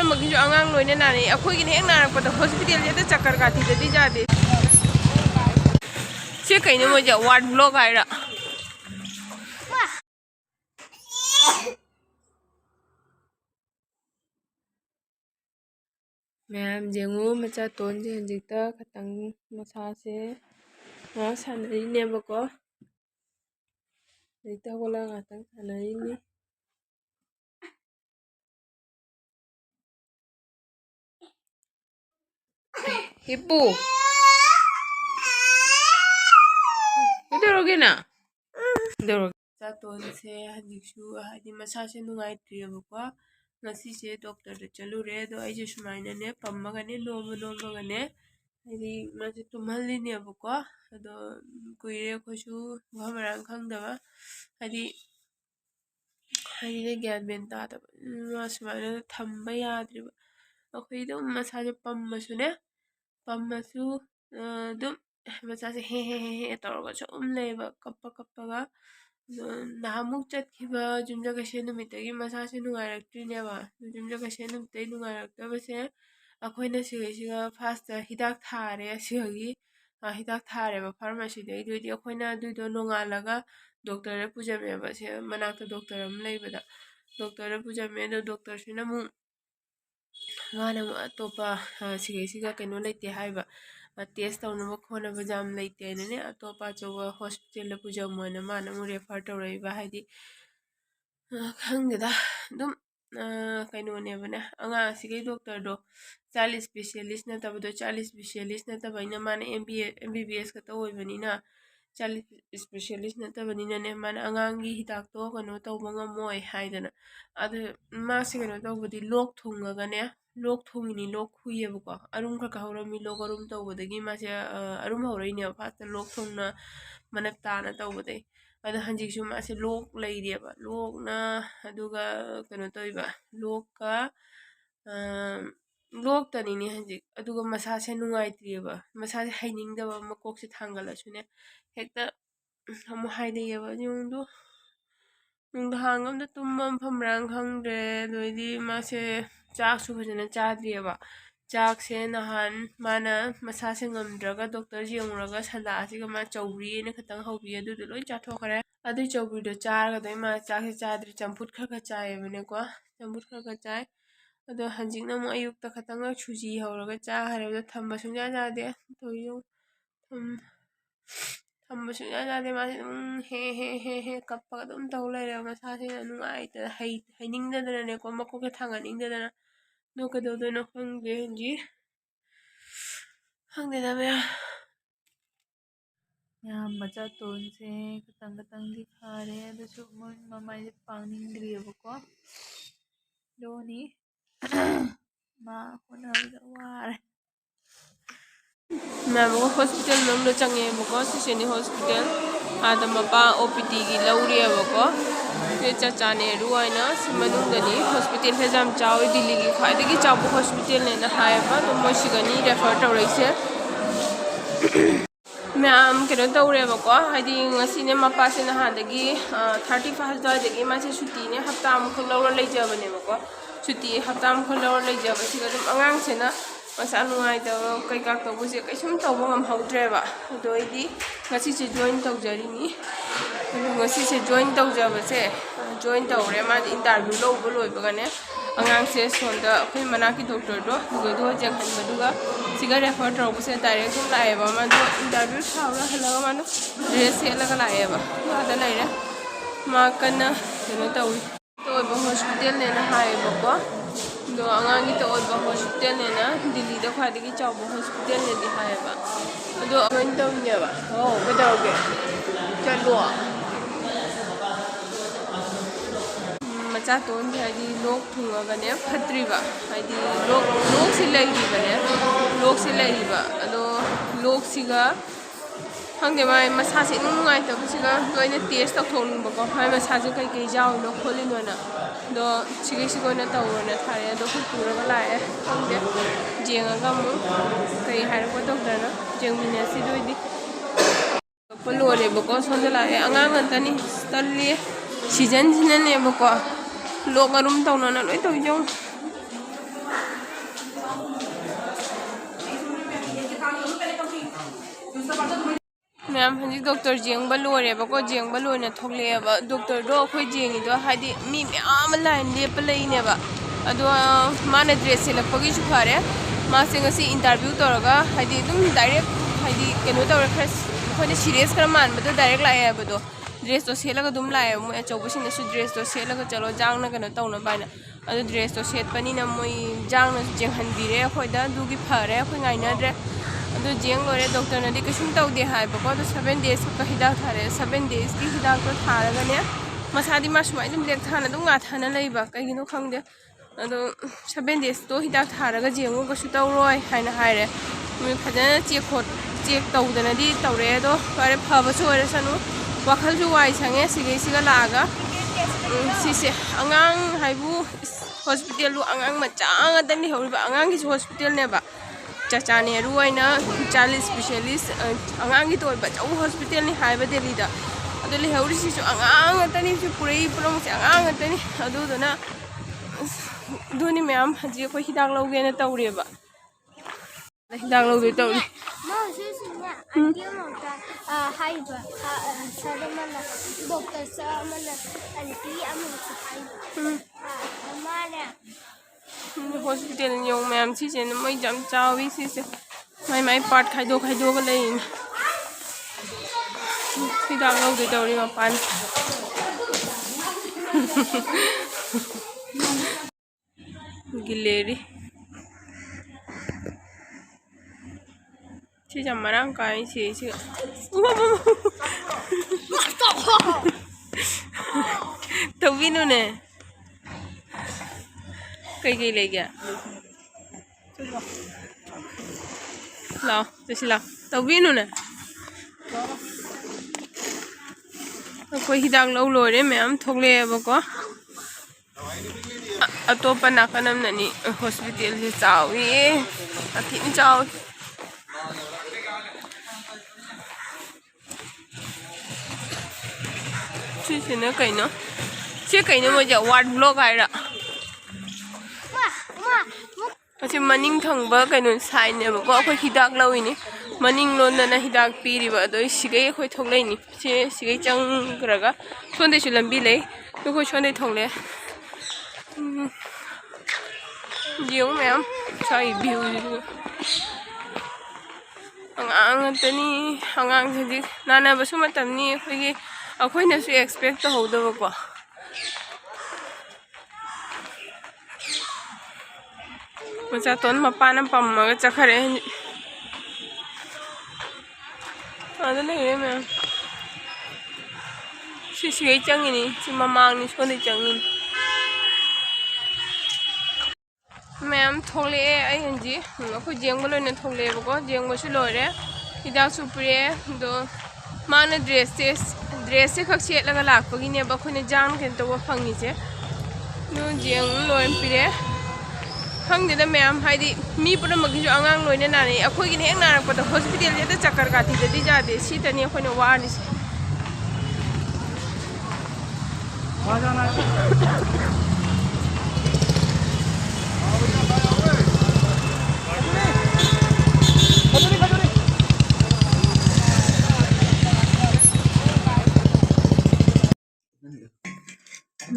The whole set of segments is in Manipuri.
ꯃꯒꯤꯁꯨ ꯑꯉꯥꯡ ꯂꯣꯏꯅ ꯅꯥꯔꯦ ꯑꯩꯈꯣꯏꯒꯤꯅ ꯍꯦꯛ ꯅꯥꯔꯛꯄꯗ ꯍꯣꯁꯄꯤꯇꯥꯜꯁꯤꯗ ꯆꯛꯀꯔ ꯀꯥꯊꯤꯗꯗꯤ ꯌꯥꯗꯦ ꯁꯤ ꯀꯩꯅꯣ ꯃꯣꯏꯁꯦ ꯋꯥꯔꯠ ꯕ꯭ꯂꯣꯛ ꯍꯥꯏꯔ ꯃꯌꯥꯝ ꯌꯦꯡꯉꯨ ꯃꯆꯥꯇꯣꯟꯁꯦ ꯍꯧꯖꯤꯛꯇ ꯈꯇꯪ ꯃꯁꯥꯁꯦ ꯉꯥꯏꯍꯥꯛ ꯁꯥꯟꯅꯔꯤꯅꯦꯕꯀꯣ ꯍꯧꯖꯤꯛꯇ ꯍꯧꯒꯠꯂꯒ ꯉꯥꯛꯇꯪ ꯁꯥꯟꯅꯔꯤꯅꯤ ꯍꯤꯞꯄꯨ ꯀꯩꯗꯧꯔꯒꯦꯅ ꯃꯆꯥꯇꯣꯟꯁꯦ ꯍꯧꯖꯤꯛꯁꯨ ꯍꯥꯏꯗꯤ ꯃꯁꯥꯁꯦ ꯅꯨꯡꯉꯥꯏꯇ꯭ꯔꯤꯑꯕꯀꯣ ꯉꯁꯤꯁꯦ ꯗꯣꯛꯇꯔꯗ ꯆꯠꯂꯨꯔꯦ ꯑꯗꯣ ꯑꯩꯁꯦ ꯁꯨꯃꯥꯏꯅꯅꯦ ꯄꯝꯃꯒꯅꯦ ꯅꯣꯝꯃꯒꯅꯦ ꯍꯥꯏꯗꯤ ꯃꯥꯁꯦ ꯇꯨꯝꯍꯜꯂꯤꯅꯦꯕꯀꯣ ꯑꯗꯣ ꯀꯨꯏꯔꯦ ꯑꯩꯈꯣꯏꯁꯨ ꯃꯐꯝ ꯃꯔꯥꯡ ꯈꯪꯗꯕ ꯍꯥꯏꯗꯤꯅꯦ ꯒ꯭ꯌꯥꯟ ꯃꯦꯟ ꯇꯥꯗꯕ ꯃꯥ ꯁꯨꯃꯥꯏꯅ ꯊꯝꯕ ꯌꯥꯗ꯭ꯔꯤꯕ ꯑꯩꯈꯣꯏ ꯑꯗꯨꯝ ꯃꯁꯥꯁꯦ ꯄꯝꯃꯁꯨ ꯑꯗꯨꯝ ꯃꯆꯥꯁꯦ ꯍꯦ ꯍꯦ ꯍꯦ ꯍꯦ ꯇꯧꯔꯒ ꯁꯨꯝ ꯂꯩꯕ ꯀꯞꯄꯒ ꯅꯍꯥꯟꯃꯨꯛ ꯆꯠꯈꯤꯕ ꯌꯨꯝꯖꯀꯩꯁꯥ ꯅꯨꯃꯤꯠꯇꯒꯤ ꯃꯁꯥꯁꯦ ꯅꯨꯡꯉꯥꯏꯔꯛꯇ꯭ꯔꯤꯅꯦꯕ ꯌꯨꯝꯖꯀꯩꯁꯥ ꯅꯨꯃꯤꯠꯇꯒꯤ ꯅꯨꯡꯉꯥꯏꯔꯛꯇꯕꯁꯦ ꯑꯩꯈꯣꯏꯅ ꯁꯤꯒ ꯐꯥꯔꯁꯇ ꯍꯤꯗꯥꯛ ꯊꯥꯔꯦ ꯁꯤꯒꯤ ꯍꯤꯗꯥꯛ ꯊꯥꯔꯦꯕ ꯐꯥꯔꯃꯥꯁꯤꯗꯩ ꯑꯗꯨꯏꯗꯤ ꯑꯩꯈꯣꯏꯅ ꯑꯗꯨꯏꯗꯣ ꯅꯣꯡꯉꯥꯜꯂꯒ ꯗꯣꯛꯇꯔꯗ ꯄꯨꯖꯝꯃꯦꯕ ꯁꯦ ꯃꯅꯥꯛꯇ ꯗꯣꯛꯇꯔ ꯑꯃ ꯂꯩꯕꯗ ꯗꯣꯛꯇꯔꯗ ꯄꯨꯖꯝꯃꯦ ꯑꯗꯣ ꯗꯣꯛꯇꯔꯁꯤꯅ ꯑꯃꯨꯛ ꯃꯥꯅ ꯑꯃꯨꯛ ꯑꯇꯣꯞꯄ ꯁꯤꯒ ꯀꯩꯅꯣ ꯂꯩꯇꯦ ꯍꯥꯏꯕ ꯇꯦꯁ ꯇꯧꯅꯕ ꯈꯣꯠꯅꯕ ꯌꯥꯝ ꯂꯩꯇꯦ ꯍꯥꯏꯅꯅꯦ ꯑꯇꯣꯞꯄ ꯑꯆꯧꯕ ꯍꯣꯁꯄꯤꯇꯥꯜꯗ ꯄꯨꯖꯃꯣꯏꯅ ꯃꯥꯅ ꯑꯃꯨꯛ ꯔꯦꯐꯔ ꯇꯧꯔꯛꯏꯕ ꯍꯥꯏꯗꯤ ꯈꯪꯗꯦꯗ ꯑꯗꯨꯝ ꯀꯩꯅꯣꯅꯦꯕꯅꯦ ꯑꯉꯥꯡ ꯑꯁꯤꯒꯤ ꯗꯣꯛꯇꯔꯗꯣ ꯆꯥꯏꯜ ꯏꯁꯄꯦꯁꯤꯌꯦꯂꯤꯁ ꯅꯠꯇꯕꯗꯣ ꯆꯥꯏꯜ ꯏꯁꯄꯦꯁꯤꯌꯦꯂꯤꯁ ꯅꯠꯇꯕꯅꯤꯅ ꯃꯥꯅ ꯑꯦꯝ ꯕꯤ ꯕꯤ ꯑꯦꯁ ꯈꯛꯇ ꯑꯣꯏꯕꯅꯤꯅ ꯆꯥꯏꯜ ꯏꯁꯄꯦꯁꯤꯌꯦꯂꯤꯁ ꯅꯠꯇꯕꯅꯤꯅꯅꯦ ꯃꯥꯅ ꯑꯉꯥꯡꯒꯤ ꯍꯤꯗꯥꯛꯇꯣ ꯀꯩꯅꯣ ꯇꯧꯕ ꯉꯝꯃꯣꯏ ꯍꯥꯏꯗꯅ ꯑꯗꯨ ꯃꯥꯁꯦ ꯀꯩꯅꯣ ꯇꯧꯕꯗꯤ ꯂꯣꯛ ꯊꯨꯡꯉꯒꯅꯦ ꯂꯣꯛ ꯊꯨꯡꯉꯤꯅꯤ ꯂꯣꯛ ꯈꯨꯏꯌꯦꯕꯀꯣ ꯑꯔꯨꯝ ꯈꯔ ꯍꯧꯔꯝꯃꯤ ꯂꯣꯛ ꯑꯔꯨꯝ ꯇꯧꯕꯗꯒꯤ ꯃꯥꯁꯦ ꯑꯔꯨꯝ ꯍꯧꯔꯛꯏꯅꯦꯕ ꯐꯥꯔꯁꯇ ꯂꯣꯛ ꯊꯨꯡꯅ ꯃꯅꯞ ꯇꯥꯅ ꯇꯧꯕꯗꯩ ꯑꯗꯣ ꯍꯧꯖꯤꯛꯁꯨ ꯃꯥꯁꯦ ꯂꯣꯛ ꯂꯩꯔꯤꯑꯕ ꯂꯣꯛꯅ ꯑꯗꯨꯒ ꯀꯩꯅꯣ ꯇꯧꯔꯤꯕ ꯂꯣꯛꯀ ꯂꯣꯛꯇꯅꯤꯅꯦ ꯍꯧꯖꯤꯛ ꯑꯗꯨꯒ ꯃꯁꯥꯁꯦ ꯅꯨꯡꯉꯥꯏꯇ꯭ꯔꯤꯑꯕ ꯃꯁꯥꯁꯦ ꯍꯩꯅꯤꯡꯗꯕ ꯃꯀꯣꯛꯁꯦ ꯊꯥꯡꯒꯠꯂꯁꯨꯅꯦ ꯍꯦꯛꯇ ꯑꯃꯨꯛ ꯍꯥꯏꯅꯩꯑꯕ ꯅꯨꯡꯗꯥꯡ ꯑꯝꯗ ꯇꯨꯝꯕ ꯃꯐꯝ ꯃꯔꯥꯡ ꯈꯪꯗ꯭ꯔꯦ ꯑꯗꯩꯗꯤ ꯃꯥꯁꯦ ꯆꯥꯛꯁꯨ ꯐꯖꯅ ꯆꯥꯗ꯭ꯔꯤꯑꯕ ꯆꯥꯛꯁꯦ ꯅꯍꯥꯟ ꯃꯥꯅ ꯃꯁꯥꯁꯦ ꯉꯝꯗ꯭ꯔꯒ ꯗꯣꯛꯇꯔ ꯌꯦꯡꯉꯨꯔꯒ ꯁꯟꯂꯥꯁꯤꯒ ꯃꯥ ꯆꯧꯕ꯭ꯔꯤꯅ ꯈꯤꯇꯪ ꯍꯧꯕꯤ ꯑꯗꯨꯗꯣ ꯂꯣꯏ ꯆꯥꯊꯣꯛꯈ꯭ꯔꯦ ꯑꯗꯨꯏ ꯆꯧꯕ꯭ꯔꯤꯗꯣ ꯆꯥꯔꯒꯗꯩ ꯃꯥ ꯆꯥꯛꯁꯦ ꯆꯥꯗ꯭ꯔꯤ ꯆꯝꯐꯨꯠ ꯈꯔ ꯆꯥꯏꯌꯦꯕꯅꯦꯀꯣ ꯆꯝꯐꯨꯠ ꯈꯔ ꯆꯥꯏ ꯑꯗꯣ ꯍꯧꯖꯤꯛꯅ ꯑꯃꯨꯛ ꯑꯌꯨꯛꯇ ꯈꯛꯇꯪ ꯁꯨꯖꯤ ꯍꯧꯔꯒ ꯆꯥꯈ꯭ꯔꯦꯕꯗꯣ ꯊꯝꯕ ꯁꯨꯡꯌꯥ ꯌꯥꯗꯦ ꯊꯝꯕ ꯁꯨꯡꯌꯥ ꯌꯥꯗꯦ ꯃꯥꯁꯦ ꯑꯗꯨꯝ ꯍꯦ ꯀꯞꯄꯒ ꯑꯗꯨꯝ ꯇꯧ ꯂꯩꯔꯦꯕ ꯃꯁꯥꯁꯤꯅ ꯅꯨꯡꯉꯥꯏꯇꯅ ꯍꯩꯅꯤꯡꯗꯗꯅꯅꯦꯀꯣ ꯃꯀꯣꯛꯁꯦ ꯊꯥꯡꯒꯠꯅꯤꯡꯗꯗꯅ ꯑꯗꯨ ꯀꯩꯗꯧꯗꯣꯏꯅꯣ ꯈꯪꯗꯦ ꯍꯧꯖꯤꯛ ꯈꯪꯗꯦꯗ ꯃꯌꯥꯝ ꯃꯆꯥꯇꯣꯟꯁꯦ ꯈꯇꯪꯗꯤ ꯐꯔꯦ ꯑꯗꯨꯁꯨ ꯃꯣꯏ ꯃꯃꯥꯏꯁꯦ ꯄꯥꯡꯅꯤꯡꯗ꯭ꯔꯤꯑꯕꯀꯣ ꯗꯣꯅꯤ ꯃꯥ ꯍꯣꯠꯅꯕꯗ ꯋꯥꯔꯦ ꯃꯌꯥꯝꯕꯨ ꯍꯣꯁꯄꯤꯇꯥꯜ ꯃꯅꯨꯡꯗ ꯆꯪꯉꯦꯕꯀꯣ ꯁꯤꯁꯤꯅꯤ ꯍꯣꯁꯄꯤꯇꯥꯜ ꯑꯥꯗ ꯃꯄꯥ ꯑꯣ ꯄꯤ ꯇꯤꯒꯤ ꯂꯧꯔꯤꯑꯕꯀꯣ ꯆꯥꯆꯥ ꯅꯦꯍꯔꯨ ꯍꯥꯏꯅ ꯁꯤ ꯃꯅꯨꯡꯗꯅꯤ ꯍꯣꯁꯄꯤꯇꯥꯜꯁꯦ ꯌꯥꯝ ꯆꯥꯎꯋꯤ ꯗꯤꯜꯂꯤꯒꯤ ꯈ꯭ꯋꯥꯏꯗꯒꯤ ꯆꯥꯎꯕ ꯍꯣꯁꯄꯤꯇꯥꯜꯅꯦꯅ ꯍꯥꯏꯌꯦꯕ ꯑꯗꯣ ꯃꯣꯏ ꯁꯤꯒꯅꯤ ꯔꯦꯐꯔ ꯇꯧꯔꯛꯏꯁꯦ ꯃꯌꯥꯝ ꯀꯩꯅꯣ ꯇꯧꯔꯦꯕꯀꯣ ꯍꯥꯏꯗꯤ ꯉꯁꯤꯅꯦ ꯃꯄꯥꯁꯦ ꯅꯍꯥꯟꯗꯒꯤ 31 ꯑꯗꯨꯋꯥꯏꯗꯒꯤ ꯃꯥꯁꯦ ꯁꯨꯇꯤꯅꯦ ꯍꯞꯇꯥ ꯑꯃꯈꯛ ꯂꯧꯔ ꯂꯩꯖꯕꯅꯦꯕꯀꯣ ꯁꯨꯇꯤ ꯍꯞꯇꯥ ꯑꯃꯈꯛ ꯂꯧꯔ ꯂꯩꯖꯕꯁꯤꯒ ꯑꯗꯨꯝ ꯑꯉꯥꯡꯁꯤꯅ ꯃꯁꯥ ꯅꯨꯡꯉꯥꯏꯇꯕ ꯀꯩꯀꯥ ꯇꯧꯕꯁꯦ ꯀꯩꯁꯨꯝ ꯇꯧꯕ ꯉꯝꯍꯧꯗ꯭ꯔꯦꯕ ꯑꯗꯣ ꯑꯩꯗꯤ ꯉꯁꯤꯁꯦ ꯖꯣꯏꯟ ꯇꯧꯖꯔꯤꯅꯤ ꯑꯗꯣ ꯉꯁꯤꯁꯦ ꯖꯣꯏꯟ ꯇꯧꯖꯕꯁꯦ ꯖꯣꯏꯟ ꯇꯧꯔꯦ ꯃꯥꯗꯤ ꯏꯟꯇꯔꯚꯤꯌꯨ ꯂꯧꯕ ꯂꯣꯏꯕꯒꯅꯦ ꯑꯉꯥꯡꯁꯦ ꯁꯣꯝꯗ ꯑꯩꯈꯣꯏ ꯃꯅꯥꯛꯀꯤ ꯗꯣꯛꯇꯔꯗꯣ ꯑꯗꯨꯗꯣ ꯌꯦꯡꯍꯟꯕꯗꯨꯒ ꯁꯤꯒ ꯔꯦꯐꯔ ꯇꯧꯔꯛꯄꯁꯦ ꯗꯥꯏꯔꯦꯛ ꯑꯗꯨꯝ ꯂꯥꯛꯑꯦꯕ ꯃꯥꯗꯣ ꯏꯟꯇꯔꯚꯤꯌꯨ ꯊꯥꯎꯔ ꯍꯜꯂꯒ ꯃꯥꯗꯣ ꯗ꯭ꯔꯦꯁ ꯁꯦꯠꯂꯒ ꯂꯥꯛꯑꯦꯕ ꯑꯥꯗ ꯂꯩꯔꯦ ꯃꯥ ꯀꯟꯅ ꯀꯩꯅꯣ ꯇꯧꯋꯤ ꯑꯣꯏꯕ ꯍꯣꯁꯄꯤꯇꯥꯜꯅꯦꯅ ꯍꯥꯏꯌꯦꯕꯀꯣ ꯑꯗꯣ ꯑꯉꯥꯡꯒꯤꯇ ꯑꯣꯏꯕ ꯍꯣꯁꯄꯤꯇꯥꯜꯅꯦꯅ ꯗꯤꯜꯂꯤꯗ ꯈ꯭ꯋꯥꯏꯗꯒꯤ ꯆꯥꯎꯕ ꯍꯣꯁꯄꯤꯇꯥꯜꯅꯦꯗꯤ ꯍꯥꯏꯌꯦꯕ ꯑꯗꯣ ꯖꯣꯏꯟ ꯇꯧꯅꯦꯕ ꯀꯩꯗꯧꯔꯒꯦ ꯆꯠꯂꯣ ꯃꯆꯥꯇꯣꯟꯁꯦ ꯍꯥꯏꯗꯤ ꯂꯣꯛ ꯊꯨꯡꯉꯒꯅꯦ ꯐꯠꯇ꯭ꯔꯤꯕ ꯍꯥꯏꯗꯤ ꯂꯣꯛꯁꯤ ꯂꯩꯔꯤꯕꯅꯦ ꯂꯣꯛꯁꯤ ꯂꯩꯔꯤꯕ ꯑꯗꯣ ꯂꯣꯛꯁꯤꯒ ꯈꯪꯗꯦ ꯃꯥꯏ ꯃꯁꯥꯁꯦ ꯏꯅꯨꯡ ꯅꯨꯡꯉꯥꯏꯇꯕꯁꯤꯒ ꯂꯣꯏꯅ ꯇꯦꯁ ꯇꯧꯊꯣꯛꯅꯤꯡꯕꯀꯣ ꯃꯥꯏ ꯃꯁꯥꯁꯦ ꯀꯩꯀꯩ ꯌꯥꯎꯔꯤꯅꯣ ꯈꯣꯠꯂꯤꯅꯣꯅ ꯑꯗꯣ ꯁꯤꯒꯩꯁꯤꯒ ꯑꯣꯏꯅ ꯇꯧꯔꯣꯅ ꯊꯥꯔꯛꯑꯦ ꯑꯗꯣ ꯑꯩꯈꯣꯏ ꯄꯨꯔꯒ ꯂꯥꯛꯑꯦ ꯈꯪꯗꯦ ꯌꯦꯡꯉꯒ ꯑꯃꯨꯛ ꯀꯩ ꯍꯥꯏꯔꯛꯄ ꯗꯣꯛꯇꯔꯅ ꯌꯦꯡꯃꯤꯟꯅꯁꯤ ꯑꯗꯨꯏꯗꯤ ꯂꯣꯏꯔꯦꯕꯀꯣ ꯁꯣꯝꯗ ꯂꯥꯛꯑꯦ ꯑꯉꯥꯡ ꯉꯥꯛꯇꯅꯤ ꯇꯜꯂꯤ ꯁꯤꯖꯟꯁꯤꯅꯅꯦꯕꯀꯣ ꯂꯣꯛ ꯑꯔꯨꯝ ꯇꯧꯅꯅ ꯂꯣꯏ ꯇꯧꯏ ꯌꯦꯡꯉꯨ मैम हजिक डॉक्टर जेंग लोरेबको जेंग लोना थोलेब डॉक्टर दो अखोई जेंगिदो हाइदि मी म्याम लाइन लेप लेनेब अदो माना ड्रेस सेलपगी फरे मासे ngasi इंटरव्यू तौरगा हाइदि दुम डायरेक्ट हाइदि केनो तौर खर अखोने सीरियस खर मानबदो डायरेक्ट लाएबदो ड्रेस तो सेलगा दुम लाए मोय अचौबसिंगसु ड्रेस तो सेलगा चलो जांगना केनो तौना बायना अदो ड्रेस तो सेटपनिना मोय जांगना जेंगहनबिरे अखोइदा दुगी फरे अखोइ गाइनाद्रे अदो जेंग लोरे डॉक्टर नदी कसुम तौदे हाइबको अदो 7 days का हिदाक थारे 7 days की हिदाक तो थारगने मसादी मा सुमाइ दुम लेक थाना दुम गा थाना लैबा कइगिनो खंगदे अदो 7 days तो हिदाक थारगा जेंगो कसु तौरोय हाइना हाइरे मुइ फजना चेक तौदनदी तौरे अदो फारे फबसु ओरसनु वाखलजु वाइ संगे सिगैसिगा लागा सिसे अंगांग हाइबु हॉस्पिटल लु अंगांग मचांग अदनी हौरिबा अंगांग की हॉस्पिटल नेबा चाचाने रुवाइना चाइल्ड स्पेशलिस्ट अंगांगी तो बचाउ हॉस्पिटल नि हाइबा दिल्लीदा अदो लेहौरि सिसु अंगांग अतनी सु पुरै पुरम से अंगांग अतनी अदुदना दुनि मैम हजि को हिदाक लौगेना तौरेबा हिदाक लौगे तौरे मौसुसिना अंतिम मौता हाइबा सदमना डॉक्टर सामना अंती अमु हाइबा माने हॉस्पिटल यों मैम सिसे मै जम चावी सिसे माइ पार्ट खाइदो का लेइन हिदाक लौगे तौरे मपान गिलेरी सी जमरंग काई सी तविनु ने कई ले गया लाओ जैसे लाओ तविनु ने कोई हिदाक लौ लोरे मैम थोलेबको अतोप नाकनम ननी हॉस्पिटल से चावी अथिन चाव सिने कइनो से कइनो मजा वार्ड ब्लॉक आइरा असे मनिंग थंगबा कइनो साइन नेबको अखोइ हिदाक लौइनी मनिंग लोनना हिदाक पीरिबा अदो सिगै अखोइ थोलेनी से सिगै चंगरगा सोंदे सु लंबी ले तो कोइ सोंदे थोले जियो मैम साइ व्यू अंगांगतनी अंगांग हजि नानाबसु मतमनी अखोइगी अखोइनसु एक्सपेक्ट तहौदबको मचा तोन मपाना पम्मगा चखरे अदो लेरे मैम सिगै चंगिनी सि ममांगनी सोंदे चंगिनी मैम थोले आई हंजी अखोइ जेंगबो लोइना थोलेबको जेंगबसु लोरे हिदाकसु पुरे दो माना ड्रेस से खक सेटलगा लाकपगिनेबा अखोइना जांग केन तौबा फंगिसे नो जेंग लोइन पिरे खंगदेदा मैम हाइदि मी पुरमगिसु अंगांग लोइना नाने अखोइगिने हेक नारकपदा हॉस्पिटल जेदा चक्कर काथिददि जादे सितनी अखोइना वारिसे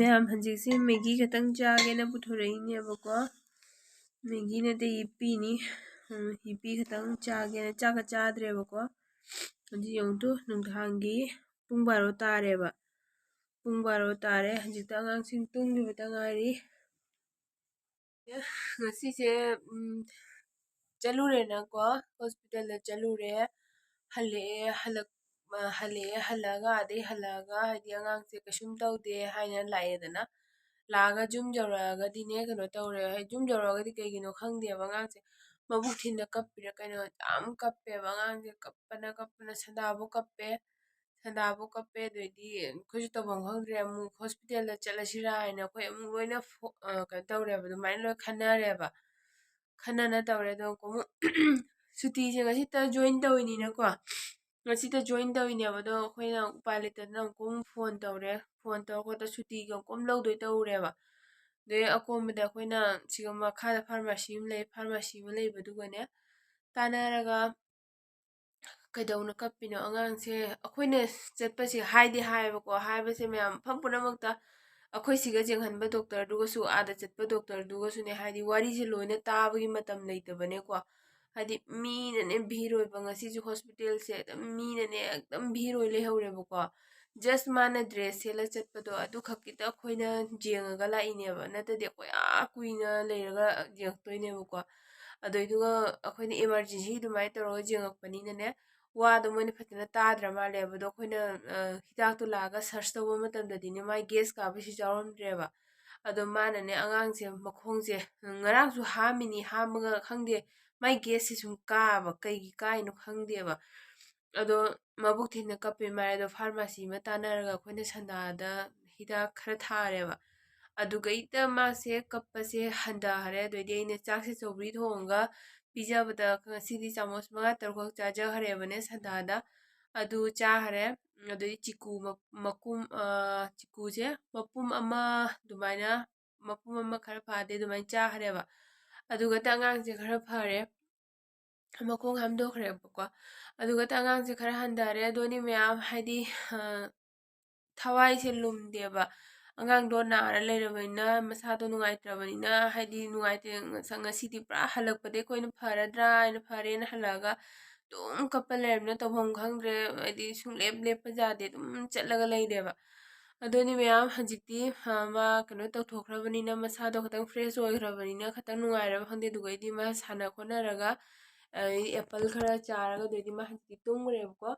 मैम हजी से मैगी खतंग चागेना पुथोरइनेबको मैगी नते हिप्पीनी हिप्पी खतंग चागेना चाका चाद्रेबको हजी यौतु नुंथांगी पुंग 12 तारेबा पुंग 12 तारे हजिता अंगांगसिंग तुंगिबता गारी ngasi चलुरे ना को हॉस्पिटल चलुरे हले हलगा आदे हलगा हाइदि अंगांग से कसुम तौदे हाइना लाएदना लागा जुम जौरागा दिने कनो तौरे हाइ जुम जौरागा दि कइगिनो खंगदेबा अंगांग से मबुक थिनना कप्पिरा कइनो याम कप्पेबा अंगांग से कप्पना संदाबो कप्पे दोइदि खोजु तबम खंगद्रे अमु हॉस्पिटल चलसिरा हाइना खोइ अमु लोइना कनो तौरेबा दुमाइन लोइ खन्नारेबा खन्नाना तौरे दो कोमु सुती से ngasi ta join tawini na ko ngasi ta join tawini abado khoina upale ta na kom phone tawre phone taw ko ta suti ga kom law doi tawre ba de akom da khoina sigama kha da pharmacy im lei pharmacy ma lei badu gane tanaraga ꯀꯩꯗꯧꯅ ꯀꯞꯄꯤꯅꯣ ꯑꯉꯥꯡꯁꯦ ꯑꯩꯈꯣꯏꯅ ꯆꯠꯄꯁꯦ ꯍꯥꯏꯗꯤ ꯍꯥꯏꯌꯦꯕꯀꯣ ꯍꯥꯏꯕꯁꯦ ꯃꯌꯥꯝ ꯃꯐꯝ ꯄꯨꯝꯅꯃꯛꯇ ꯑꯩꯈꯣꯏ ꯁꯤꯒ ꯌꯦꯡꯍꯟꯕ ꯗꯣꯛꯇꯔꯗꯨꯒꯁꯨ ꯑꯥꯗ ꯆꯠꯄ ꯗꯣꯛꯇꯔꯗꯨꯒꯁꯨꯅꯦ ꯍꯥꯏꯗꯤ ꯋꯥꯔꯤꯁꯦ ꯂꯣꯏꯅ ꯇꯥꯕꯒꯤ ꯃꯇꯝ ꯂꯩꯇꯕꯅꯦꯀꯣ ꯍꯥꯏꯗꯤ ꯃꯤꯅꯅꯦ ꯚꯤꯔ ꯑꯣꯏꯕ ꯉꯁꯤꯁꯨ ꯍꯣꯁꯄꯤꯇꯥꯜꯁꯦ ꯑꯗꯨꯝ ꯃꯤꯅꯅꯦ ꯑꯗꯨꯝ ꯚꯤꯔ ꯑꯣꯏ ꯂꯩꯍꯧꯔꯦꯕꯀꯣ ꯖꯁ ꯃꯥꯅ ꯗ꯭ꯔꯦꯁ ꯁꯦꯠꯂ ꯆꯠꯄꯗꯣ ꯑꯗꯨ ꯈꯛꯀꯤꯗ ꯑꯩꯈꯣꯏꯅ ꯌꯦꯡꯉꯒ ꯂꯥꯛꯏꯅꯦꯕ ꯅꯠꯇ꯭ꯔꯗꯤ ꯑꯩꯈꯣꯏ ꯀꯨꯏꯅ ꯂꯩꯔꯒ ꯌꯦꯡꯉꯛꯇꯣꯏꯅꯦꯕꯀꯣ ꯑꯗꯨꯏꯗꯨꯒ ꯑꯩꯈꯣꯏꯅ ꯏꯃꯥꯔꯖꯦꯟꯁꯤ ꯑꯗꯨꯃꯥꯏꯅ ꯇꯧꯔꯒ ꯌꯦꯡꯉꯛꯄꯅꯤꯅꯅꯦ ꯋꯥꯗꯣ ꯃꯣꯏꯅ ꯐꯖꯅ ꯇꯥꯗ꯭ꯔ ꯃꯥꯜꯂꯦꯕ ꯑꯗꯣ ꯑꯩꯈꯣꯏꯅ ꯍꯤꯗꯥꯛꯇꯣ ꯂꯥꯛꯑꯒ ꯁꯔꯁ ꯇꯧꯕ ꯃꯇꯝꯗꯗꯤꯅꯦ ꯃꯥꯏ ꯒꯦꯁ ꯀꯥꯕꯁꯤ ꯌꯥꯎꯔꯝꯗ꯭ꯔꯦꯕ ꯑꯗꯣ ꯃꯥꯅꯅꯦ ꯑꯉꯥꯡꯁꯦ ꯃꯈꯣꯡꯁꯦ ꯉꯔꯥꯡꯁꯨ ꯍꯥꯝꯃꯤꯅꯤ ꯍꯥꯝꯃꯒ ꯈꯪꯗꯦ ꯃꯥꯏ ꯒꯦꯁꯁꯦ ꯁꯨꯝ ꯀꯥꯕ ꯀꯩꯒꯤ ꯀꯥꯏꯅꯣ ꯈꯪꯗꯦꯕ ꯑꯗꯣ ꯃꯕꯨꯛ ꯊꯤꯟꯅ ꯀꯞꯄꯦ ꯃꯥꯏ ꯑꯗꯣ ꯐꯥꯔꯃꯥꯁꯤ ꯑꯃ ꯇꯥꯟꯅꯔꯒ ꯑꯩꯈꯣꯏꯅ ꯁꯟꯗꯥꯗ ꯍꯤꯗꯥꯛ ꯈꯔ ꯊꯥꯔꯦꯕ ꯑꯗꯨꯒꯩꯗ ꯃꯥꯁꯦ ꯀꯞꯄꯁꯦ ꯍꯟꯊꯍꯔꯦ ꯑꯗꯨꯏꯗꯤ ꯑꯩꯅ ꯆꯥꯛꯁꯦ ꯆꯧꯕ꯭ꯔꯤ ꯊꯣꯡꯉꯒ ꯄꯤꯖꯕꯗ ꯉꯁꯤꯗꯤ ꯆꯥꯃꯁ 5-6ꯈꯛ ꯆꯥꯖꯈ꯭ꯔꯦꯕꯅꯦ ꯁꯟꯗꯥꯗ ꯑꯗꯨ ꯆꯥꯈꯔꯦ ꯑꯗꯩ ꯆꯤꯀꯨ ꯃꯀꯨꯝ ꯆꯤꯀꯨꯁꯦ ꯃꯄꯨꯝ ꯑꯃ ꯑꯗꯨꯃꯥꯏꯅ ꯃꯄꯨꯝ ꯑꯃ ꯈꯔ ꯐꯥꯗꯦ ꯑꯗꯨꯃꯥꯏꯅ ꯆꯥꯈ꯭ꯔꯦꯕ ꯑꯗꯨꯒꯇ ꯑꯉꯥꯡꯁꯦ ꯈꯔ ꯐꯔꯦ ꯃꯈꯣꯡ ꯍꯥꯝꯗꯣꯛꯈ꯭ꯔꯦꯕꯀꯣ ꯑꯗꯨꯒꯇ ꯑꯉꯥꯡꯁꯦ ꯈꯔ ꯍꯟꯊꯔꯦ ꯑꯗꯨꯅꯤ ꯃꯌꯥꯝ ꯍꯥꯏꯗꯤ ꯊꯋꯥꯏꯁꯦ ꯂꯨꯝꯗꯦꯕ ꯑꯉꯥꯡꯗꯣ ꯅꯥꯔ ꯂꯩꯔꯕꯅꯤꯅ ꯃꯁꯥꯗꯣ ꯅꯨꯡꯉꯥꯏꯇ꯭ꯔꯕꯅꯤꯅ ꯍꯥꯏꯗꯤ ꯅꯨꯡꯉꯥꯏꯇꯦ ꯉꯁꯤꯗꯤ ꯄꯨꯔꯥ ꯍꯜꯂꯛꯄꯗꯩ ꯑꯩꯈꯣꯏꯅ ꯐꯔꯗ꯭ꯔꯥ ꯍꯥꯏꯅ ꯐꯔꯦꯅ ꯍꯜꯂꯛꯑꯒ ꯑꯗꯨꯝ ꯀꯞꯄ ꯂꯩꯔꯕꯅꯤꯅ ꯇꯧꯐꯝ ꯈꯪꯗ꯭ꯔꯦ ꯍꯥꯏꯗꯤ ꯁꯨꯡꯂꯦꯞ ꯂꯦꯞꯄ ꯌꯥꯗꯦ ꯑꯗꯨꯝ ꯆꯠꯂꯒ ꯂꯩꯔꯦꯕ ꯑꯗꯨꯅꯤ ꯃꯌꯥꯝ ꯍꯧꯖꯤꯛꯇꯤ ꯃꯥ ꯀꯩꯅꯣ ꯇꯧꯊꯣꯛꯈ꯭ꯔꯕꯅꯤꯅ ꯃꯁꯥꯗꯣ ꯈꯤꯇꯪ ꯐ꯭ꯔꯦꯁ ꯑꯣꯏꯈ꯭ꯔꯕꯅꯤꯅ ꯈꯤꯇꯪ ꯅꯨꯡꯉꯥꯏꯔꯕ ꯈꯪꯗꯦ ꯑꯗꯨꯒꯩꯗꯤ ꯃꯥ ꯁꯥꯟꯅ ꯈꯣꯠꯅꯔꯒ ꯑꯦꯄꯜ ꯈꯔ ꯆꯥꯔꯒ ꯑꯗꯩꯗꯤ ꯃꯥ ꯍꯧꯖꯤꯛꯇꯤ ꯇꯨꯝꯈ꯭ꯔꯦꯕꯀꯣ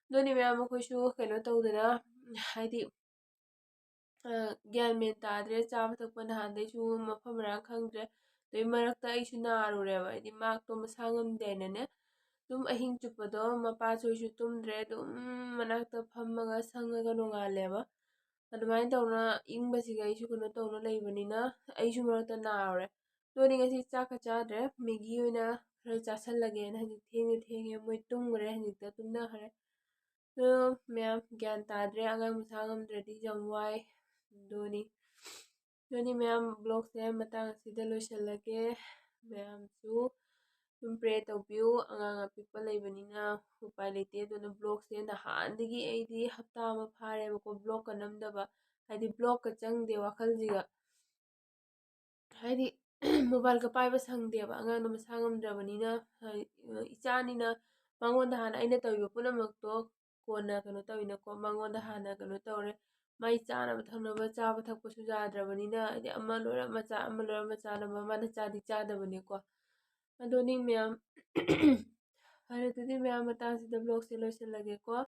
ꯑꯗꯨꯅꯤ ꯃꯌꯥꯝ ꯑꯩꯈꯣꯏꯁꯨ ꯀꯩꯅꯣ ꯇꯧꯗꯅ ꯍꯥꯏꯗꯤ ꯒ꯭ꯌꯥꯟ ꯃꯦꯟ ꯇꯥꯗ꯭ꯔꯦ ꯆꯥꯕ ꯊꯛꯄ ꯅꯍꯥꯟꯗꯩꯁꯨ ꯃꯐꯝ ꯃꯔꯥꯡ ꯈꯪꯗ꯭ꯔꯦ ꯑꯗꯩ ꯃꯔꯛꯇ ꯑꯩꯁꯨ ꯅꯥꯔꯨꯔꯦꯕ ꯍꯥꯏꯗꯤ ꯃꯥꯛꯇꯣ ꯃꯁꯥ ꯉꯝꯗꯦꯅꯅꯦ ꯑꯗꯨꯝ ꯑꯍꯤꯡ ꯆꯨꯞꯄꯗꯣ ꯃꯄꯥꯁꯨ ꯇꯨꯝꯗ꯭ꯔꯦ ꯑꯗꯨꯝ ꯃꯅꯥꯛꯇ ꯐꯝꯃꯒ ꯁꯪꯉꯒ ꯅꯣꯡꯉꯥꯜꯂꯦꯕ ꯑꯗꯨꯃꯥꯏꯅ ꯇꯧꯅ ꯏꯪꯕꯁꯤꯒ ꯑꯩꯁꯨ ꯀꯩꯅꯣ ꯇꯧꯅ ꯂꯩꯕꯅꯤꯅ ꯑꯩꯁꯨ ꯃꯔꯛꯇ ꯅꯥꯔꯨꯔꯦ ꯑꯗꯨꯅꯤ ꯉꯁꯤ ꯆꯥꯛꯀ ꯆꯥꯗ꯭ꯔꯦ ꯃꯦꯒꯤ ꯑꯣꯏꯅ ꯈꯔ ꯆꯥꯁꯜꯂꯒꯦꯅ ꯍꯧꯖꯤꯛ ꯊꯦꯡꯉꯦ ꯃꯣꯏ ꯇꯨꯝꯈ꯭ꯔꯦ ꯍꯧꯖꯤꯛꯇ ꯇꯨꯝꯅꯈ꯭ꯔꯦ ꯑꯗꯣ ꯃꯌꯥꯝ ꯒ꯭ꯌꯥꯟ ꯇꯥꯗ꯭ꯔꯦ ꯑꯉꯥꯡ ꯃꯁꯥ ꯉꯝꯗ꯭ꯔꯗꯤ ꯌꯥꯝ ꯋꯥꯏ ꯑꯗꯨꯅꯤ ꯃꯌꯥꯝ ꯕ꯭ꯂꯣꯛꯁꯦ ꯃꯇꯥꯡ ꯑꯁꯤꯗ ꯂꯣꯏꯁꯤꯜꯂꯒꯦ ꯃꯌꯥꯝꯁꯨ ꯑꯗꯨꯝ ꯄ꯭ꯔꯦ ꯇꯧꯕꯤꯌꯨ ꯑꯉꯥꯡ ꯑꯄꯤꯛꯄ ꯂꯩꯕꯅꯤꯅ ꯎꯄꯥꯏ ꯂꯩꯇꯦ ꯑꯗꯨꯅ ꯕ꯭ꯂꯣꯛꯁꯦ ꯅꯍꯥꯟꯗꯒꯤ ꯑꯩꯗꯤ ꯍꯞꯇꯥ ꯑꯃ ꯐꯥꯔꯦꯕꯀꯣ ꯕ꯭ꯂꯣꯛꯀ ꯅꯝꯗꯕ ꯍꯥꯏꯗꯤ ꯕ꯭ꯂꯣꯛꯀ ꯆꯪꯗꯦ ꯋꯥꯈꯜꯁꯤꯒ ꯍꯥꯏꯗꯤ ꯃꯣꯕꯥꯏꯜꯒ ꯄꯥꯏꯕ ꯁꯪꯗꯦꯕ ꯑꯉꯥꯡꯗꯣ ꯃꯁꯥ ꯉꯝꯗ꯭ꯔꯕꯅꯤꯅ ꯏꯆꯥꯅꯤꯅ ꯃꯉꯣꯟꯗ ꯍꯥꯟꯅ ꯑꯩꯅ ꯇꯧꯔꯤꯕ ꯄꯨꯝꯅꯃꯛꯇꯣ ꯀꯣꯟꯅ ꯀꯩꯅꯣ ꯇꯧꯋꯤꯅꯀꯣ ꯃꯉꯣꯟꯗ ꯍꯥꯟꯅ ꯀꯩꯅꯣ ꯇꯧꯔꯦ ꯃꯥꯏ ꯆꯥꯅꯕ ꯊꯛꯅꯕ ꯆꯥꯕ ꯊꯛꯄꯁꯨ ꯌꯥꯗ꯭ꯔꯕꯅꯤꯅ ꯍꯥꯏꯗꯤ ꯑꯃ ꯂꯣꯏꯔ ꯃꯆꯥ ꯑꯃ ꯂꯣꯏꯔ ꯃꯆꯥꯅꯕ ꯃꯥꯅ ꯆꯥꯗꯤ ꯆꯥꯗꯕꯅꯦꯀꯣ ꯑꯗꯨꯅꯤ ꯃꯌꯥꯝ ꯐꯔꯦ ꯑꯗꯨꯗꯤ ꯃꯌꯥꯝ ꯃꯇꯥꯡꯁꯤꯗ ꯕ꯭ꯂꯣꯛꯁꯦ ꯂꯣꯏꯁꯤꯜꯂꯒꯦꯀꯣ